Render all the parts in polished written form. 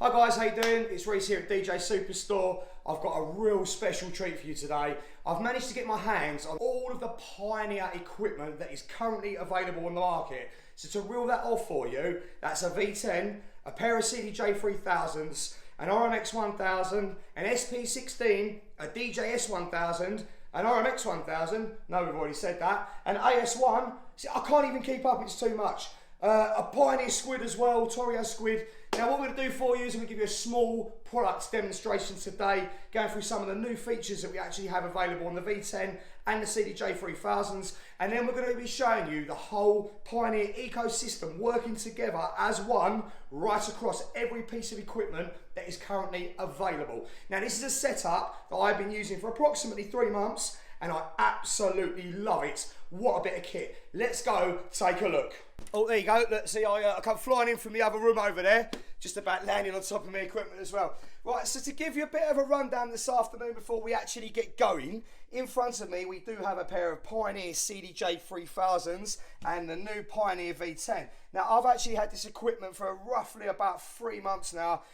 Hi guys, how you doing? It's Reece here at DJ Superstore. I've got a real special treat for you today. I've managed to get my hands on all of the Pioneer equipment that is currently available on the market. So to reel that off for you, that's a V10, a pair of CDJ 3000s, an RMX 1000, an SP16, a DJ S1000, an RMX 1000, no we've already said that, an AS1, see, I can't even keep up, it's too much. A Pioneer squid as well, Torio squid. Now what we're going to do for you is I'm going to give you a small product demonstration today, going through some of the new features that we actually have available on the V10 and the CDJ 3000s, and then we're going to be showing you the whole Pioneer ecosystem working together as one right across every piece of equipment that is currently available. Now this is a setup that I've been using for approximately 3 months and I absolutely love it. What a bit of kit. Let's go take a look. Oh, there you go. Let's see, I come flying in from the other room over there, just about landing on top of my equipment as well. Right, so to give you a bit of a rundown this afternoon before we actually get going, in front of me we do have a pair of Pioneer CDJ 3000s and the new Pioneer V10. Now I've actually had this equipment for roughly about 3 months now.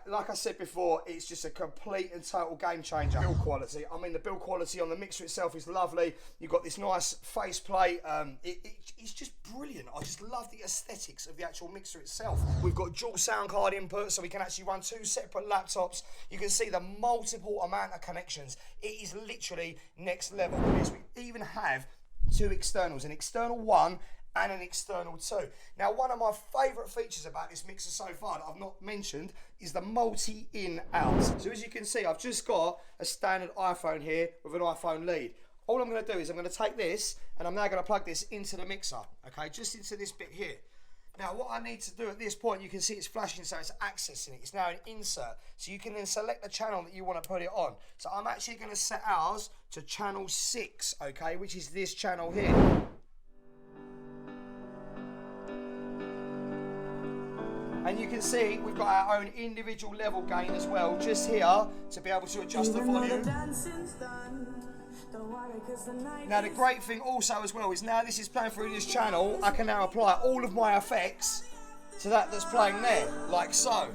Like I said before, it's just a complete and total game changer. Build quality, I mean the build quality on the mixer itself is lovely. You've got this nice faceplate, it's just brilliant. I just love the aesthetics of the actual mixer itself. We've got dual sound card input, so we can actually run 2 separate laptops. You can see the multiple amount of connections. It is literally next level. We even have 2 externals, an external 1 and an external 2. Now one of my favourite features about this mixer so far that I've not mentioned is the multi-in out. So as you can see, I've just got a standard iPhone here with an iPhone lead. All I'm going to do is I'm going to take this and I'm now going to plug this into the mixer, okay, just into this bit here. Now what I need to do at this point, you can see it's flashing, so it's accessing it. It's now an insert, so you can then select the channel that you want to put it on. So I'm actually going to set ours to channel 6, okay, which is this channel here. And you can see we've got our own individual level gain as well, just here, to be able to adjust the volume. Now the great thing also as well is now this is playing through this channel, I can now apply all of my effects to that's playing there, like so.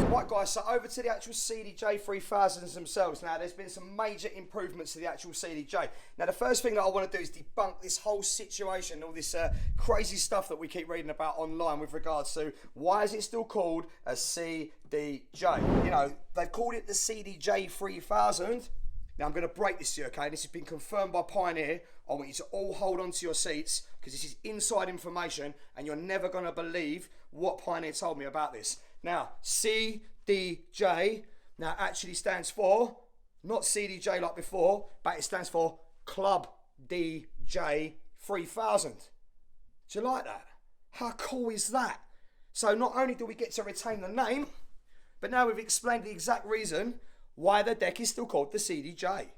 Right guys, so over to the actual CDJ 3000s themselves. Now there's been some major improvements to the actual CDJ. Now the first thing that I want to do is debunk this whole situation, all this crazy stuff that we keep reading about online with regards to why is it still called a CDJ? You know, they've called it the CDJ 3000. Now I'm going to break this to you, okay? This has been confirmed by Pioneer. I want you to all hold on to your seats because this is inside information and you're never going to believe what Pioneer told me about this. Now, CDJ now actually stands for, not CDJ like before, but it stands for Club DJ 3000. Do you like that? How cool is that? So not only do we get to retain the name, but now we've explained the exact reason why the deck is still called the CDJ.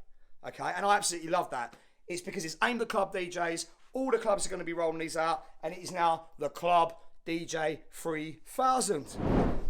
Okay, and I absolutely love that. It's because it's aimed at club DJs. All the clubs are going to be rolling these out, and it is now the Club DJ 3000.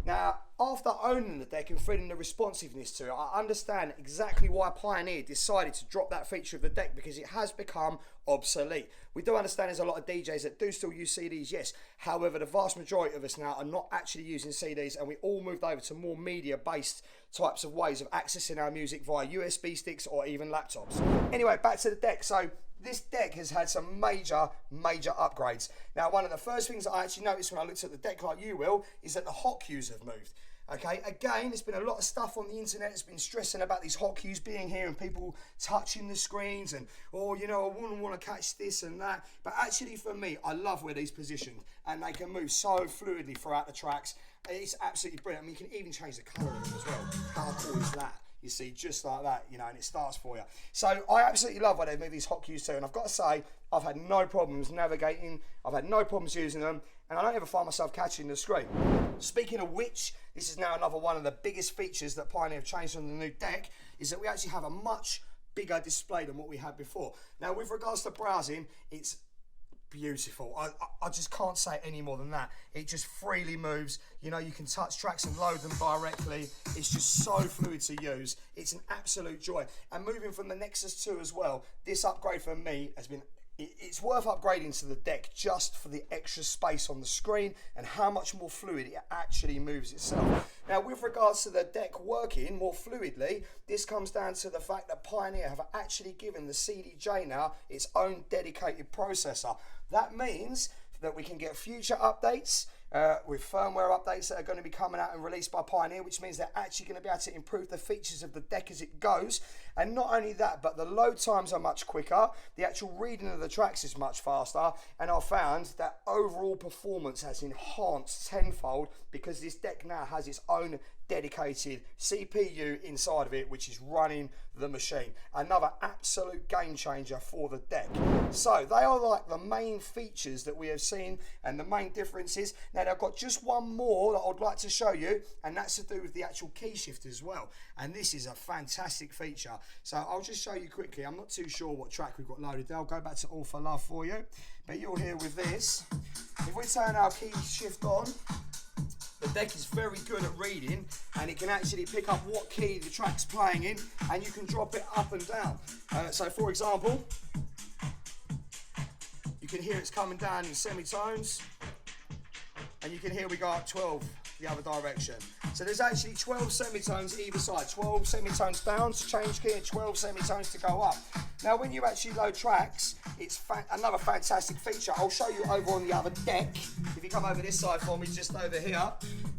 Now, after owning the deck and feeling the responsiveness to it, I understand exactly why Pioneer decided to drop that feature of the deck, because it has become obsolete. We do understand there's a lot of DJs that do still use CDs, yes. However, the vast majority of us now are not actually using CDs, and we all moved over to more media-based types of ways of accessing our music via USB sticks or even laptops. Anyway, back to the deck. So this deck has had some major upgrades. Now, one of the first things that I actually noticed when I looked at the deck, like you will, is that the hot cues have moved. Okay, again, there's been a lot of stuff on the internet that's been stressing about these hot cues being here and people touching the screens and, oh, you know, I wouldn't want to catch this and that. But actually, for me, I love where these positioned and they can move so fluidly throughout the tracks. It's absolutely brilliant. I mean, you can even change the colour of them as well. How cool is that? You see, just like that, you know, and it starts for you. So I absolutely love why they move these hot cues too, and I've got to say, I've had no problems navigating, I've had no problems using them, and I don't ever find myself catching the screen. Speaking of which, this is now another one of the biggest features that Pioneer have changed on the new deck, is that we actually have a much bigger display than what we had before. Now, with regards to browsing, it's beautiful. I just can't say any more than that. It just freely moves. You know, you can touch tracks and load them directly. It's just so fluid to use. It's an absolute joy. And moving from the Nexus 2 as well, this upgrade for me has been, it's worth upgrading to the deck just for the extra space on the screen and how much more fluid it actually moves itself. Now, with regards to the deck working more fluidly, this comes down to the fact that Pioneer have actually given the CDJ now its own dedicated processor. That means that we can get future updates with firmware updates that are going to be coming out and released by Pioneer, which means they're actually going to be able to improve the features of the deck as it goes. And not only that, but the load times are much quicker, the actual reading of the tracks is much faster, and I've found that overall performance has enhanced tenfold because this deck now has its own dedicated CPU inside of it, which is running the machine. Another absolute game changer for the deck. So they are like the main features that we have seen and the main differences. Now I've got just one more that I'd like to show you, and that's to do with the actual key shift as well. And this is a fantastic feature. So I'll just show you quickly. I'm not too sure what track we've got loaded. I'll go back to All for Love for you. But you'll hear with this, if we turn our key shift on, the deck is very good at reading, and it can actually pick up what key the track's playing in, and you can drop it up and down. So for example, you can hear it's coming down in semitones, and you can hear we go up 12 the other direction. So there's actually 12 semitones either side, 12 semitones down to change key and 12 semitones to go up. Now when you actually load tracks, it's another fantastic feature. I'll show you over on the other deck. If you come over this side for me, just over here,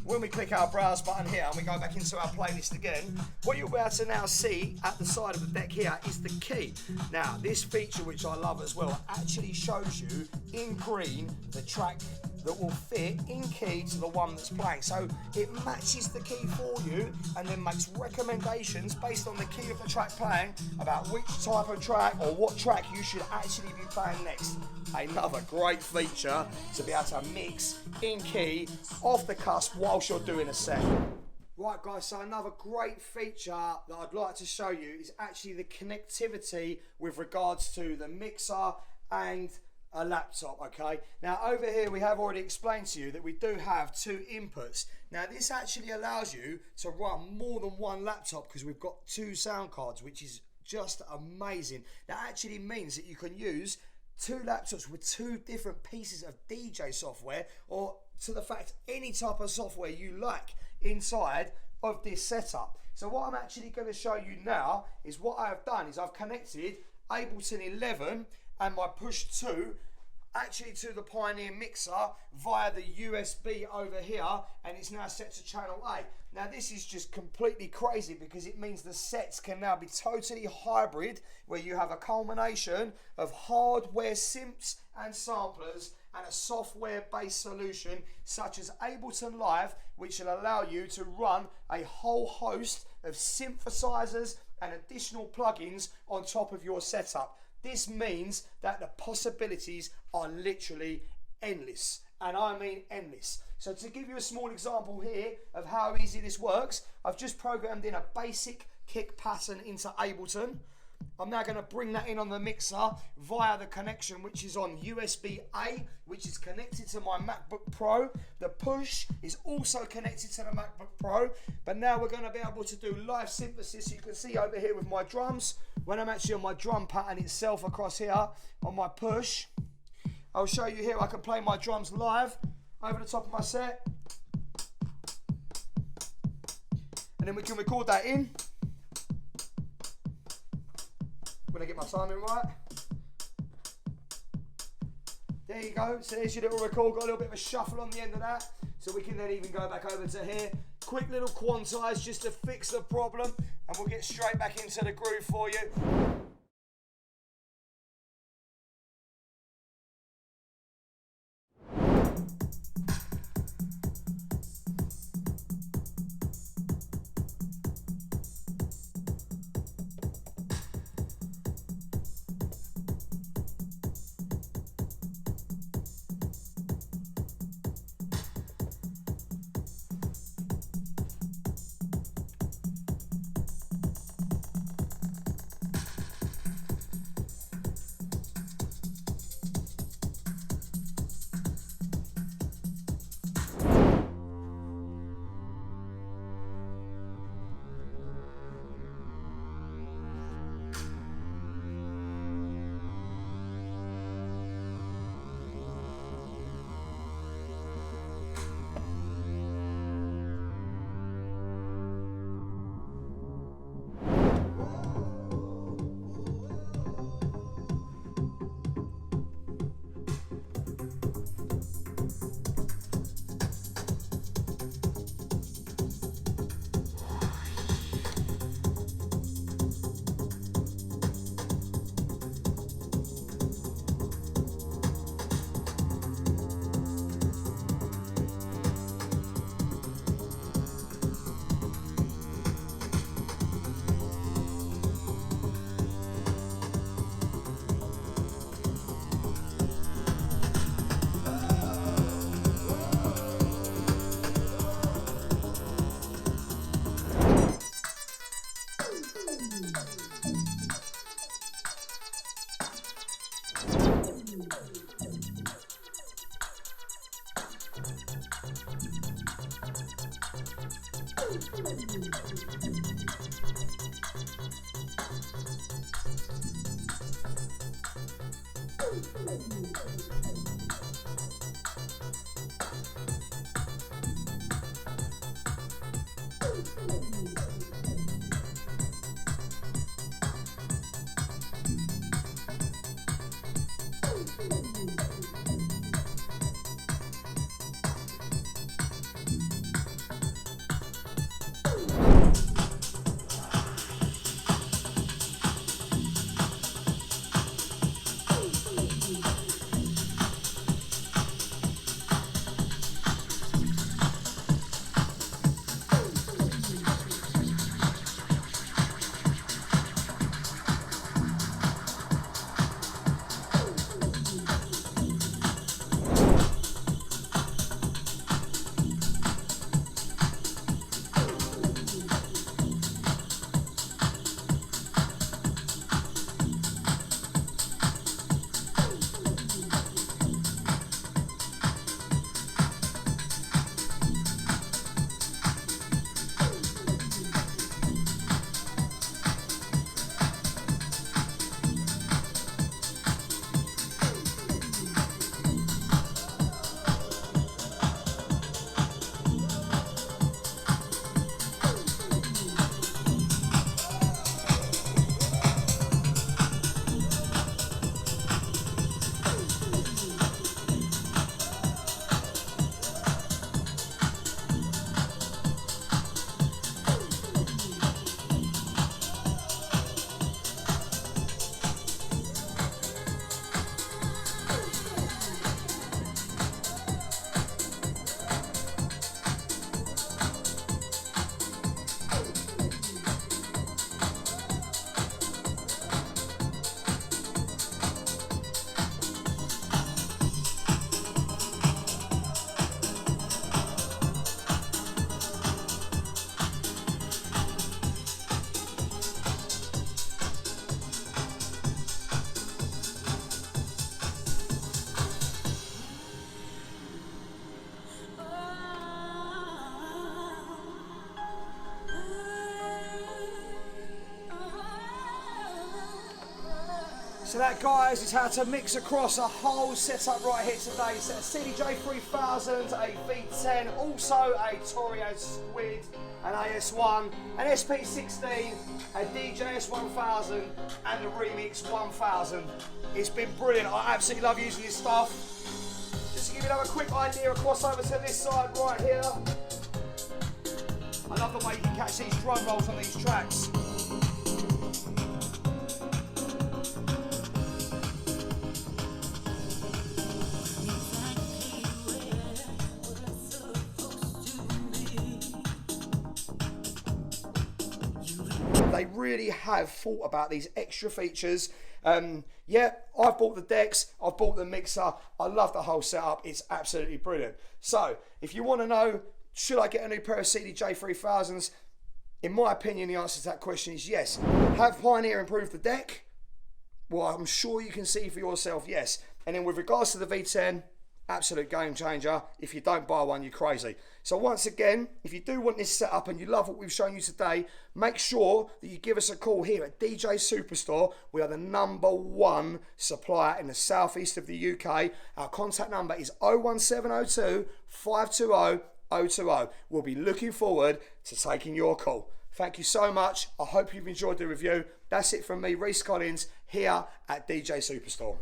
when we click our browse button here and we go back into our playlist again, what you'll be able to now see at the side of the deck here is the key. Now this feature, which I love as well, actually shows you in green the track that will fit in key to the one that's playing. So it matches the key for you and then makes recommendations based on the key of the track playing about which type of track or what track you should actually be playing next. Another great feature to be able to mix in key off the cusp whilst you're doing a set. Right guys, so another great feature that I'd like to show you is actually the connectivity with regards to the mixer and a laptop. Okay, now over here we have already explained to you that we do have two inputs. Now this actually allows you to run more than one laptop because we've got two sound cards, which is just amazing. That actually means that you can use two laptops with two different pieces of DJ software, or to the fact any type of software you like inside of this setup. So what I'm actually going to show you now is what I have done is I've connected Ableton 11 and my Push 2 actually to the Pioneer mixer via the USB over here, and it's now set to channel A. Now this is just completely crazy because it means the sets can now be totally hybrid, where you have a culmination of hardware synths and samplers and a software based solution such as Ableton Live, which will allow you to run a whole host of synthesizers and additional plugins on top of your setup. This means that the possibilities are literally endless, and I mean endless. So to give you a small example here of how easy this works, I've just programmed in a basic kick pattern into Ableton. I'm now going to bring that in on the mixer via the connection which is on USB-A, which is connected to my MacBook Pro. The Push is also connected to the MacBook Pro, but now we're going to be able to do live synthesis. You can see over here with my drums, when I'm actually on my drum pattern itself across here on my Push, I'll show you here I can play my drums live over the top of my set, and then we can record that in. When I get my timing right. There you go. So there's your little record. Got a little bit of a shuffle on the end of that. So we can then even go back over to here. Quick little quantize just to fix the problem. And we'll get straight back into the groove for you. So that, guys, is how to mix across a whole setup right here today. So a CDJ 3000, a V10, also a Torio Squid, an AS1, an SP16, a DJS 1000, and the Remix 1000. It's been brilliant. I absolutely love using this stuff. Just to give you another quick idea, across over to this side right here. I love the way you can catch these drum rolls on these tracks. They really have thought about these extra features. Yeah, I've bought the decks, I've bought the mixer, I love the whole setup, it's absolutely brilliant. So, if you want to know, should I get a new pair of CDJ 3000s? In my opinion, the answer to that question is yes. Have Pioneer improved the deck? Well, I'm sure you can see for yourself, yes. And then with regards to the V10, absolute game changer. If you don't buy one, you're crazy. So once again, if you do want this setup and you love what we've shown you today, make sure that you give us a call here at DJ Superstore. We are the #1 supplier in the southeast of the UK. Our contact number is 01702 520 020. We'll be looking forward to taking your call. Thank you so much. I hope you've enjoyed the review. That's it from me, Reece Collins, here at DJ Superstore.